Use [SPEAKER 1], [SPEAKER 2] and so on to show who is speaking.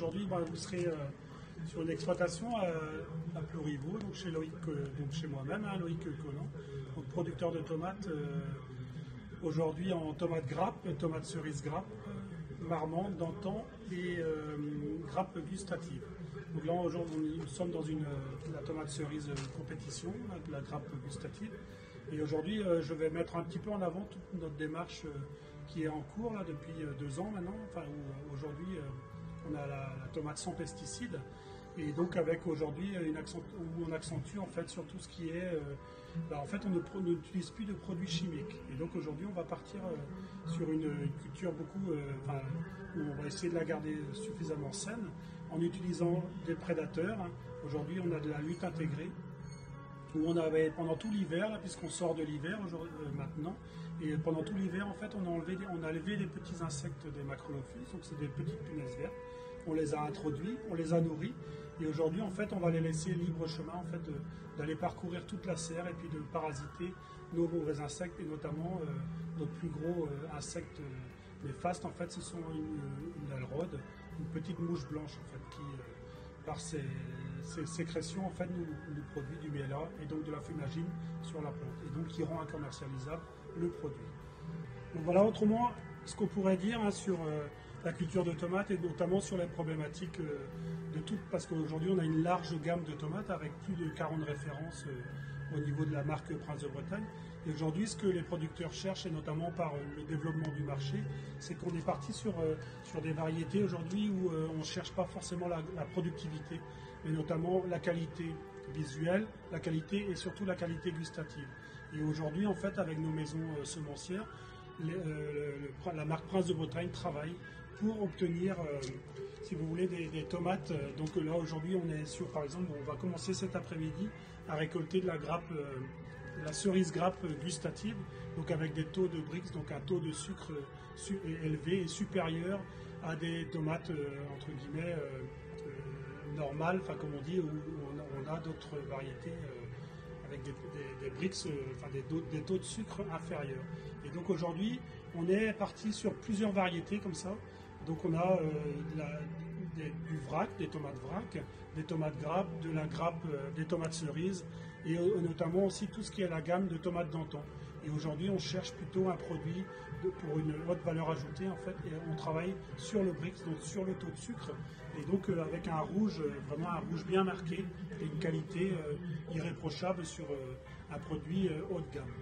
[SPEAKER 1] Aujourd'hui, vous serez sur une exploitation à Pluriveau, donc chez Loïc, donc chez moi-même, hein, Loïc Collant, donc producteur de tomates. Aujourd'hui en tomates grappes, tomates cerises grappes, marmande, d'antan et grappes gustatives. Donc là aujourd'hui nous sommes dans la tomate cerise compétition, la grappe gustative. Et aujourd'hui je vais mettre un petit peu en avant toute notre démarche qui est en cours là, depuis 2 ans maintenant. Enfin, aujourd'hui on a la tomate sans pesticides. Et donc avec aujourd'hui où on accentue en fait sur tout ce qui est, en fait on n'utilise plus de produits chimiques. Et donc aujourd'hui on va partir sur une culture beaucoup, où on va essayer de la garder suffisamment saine en utilisant des prédateurs. Aujourd'hui on a de la lutte intégrée où on avait pendant tout l'hiver, puisqu'on sort de l'hiver maintenant, et pendant tout l'hiver en fait on a enlevé les petits insectes des macrolophus, donc c'est des petites punaises vertes. On les a introduits, on les a nourris, et aujourd'hui en fait on va les laisser libre chemin en fait d'aller parcourir toute la serre et puis de parasiter nos mauvais insectes, et notamment notre plus gros insecte néfaste en fait ce sont une alrode, une petite mouche blanche en fait qui par ses sécrétions en fait nous produit du miel et donc de la fumagine sur la plante, et donc qui rend incommercialisable le produit. Donc voilà autrement ce qu'on pourrait dire sur la culture de tomates, et notamment sur les problématiques de toutes, parce qu'aujourd'hui on a une large gamme de tomates avec plus de 40 références au niveau de la marque Prince de Bretagne. Et aujourd'hui ce que les producteurs cherchent, et notamment par le développement du marché, c'est qu'on est parti sur des variétés aujourd'hui où on ne cherche pas forcément la productivité, mais notamment la qualité visuelle, la qualité et surtout la qualité gustative. Et aujourd'hui en fait avec nos maisons semencières, la marque Prince de Bretagne travaille pour obtenir, si vous voulez, des tomates. Donc là aujourd'hui on est sur, par exemple, on va commencer cet après-midi à récolter de la grappe, la cerise grappe gustative, donc avec des taux de Brix, donc un taux de sucre élevé et supérieur à des tomates entre guillemets normales, enfin comme on dit, où on a d'autres variétés avec des Brix, des taux de sucre inférieurs. Et donc aujourd'hui on est parti sur plusieurs variétés comme ça. Donc on a du vrac, des tomates vrac, des tomates grappes, de la grappe, des tomates cerises, et notamment aussi tout ce qui est la gamme de tomates d'antan. Et aujourd'hui on cherche plutôt un produit pour une haute valeur ajoutée en fait, et on travaille sur le Brix, donc sur le taux de sucre, et donc avec un rouge, vraiment un rouge bien marqué, et une qualité irréprochable sur un produit haut de gamme.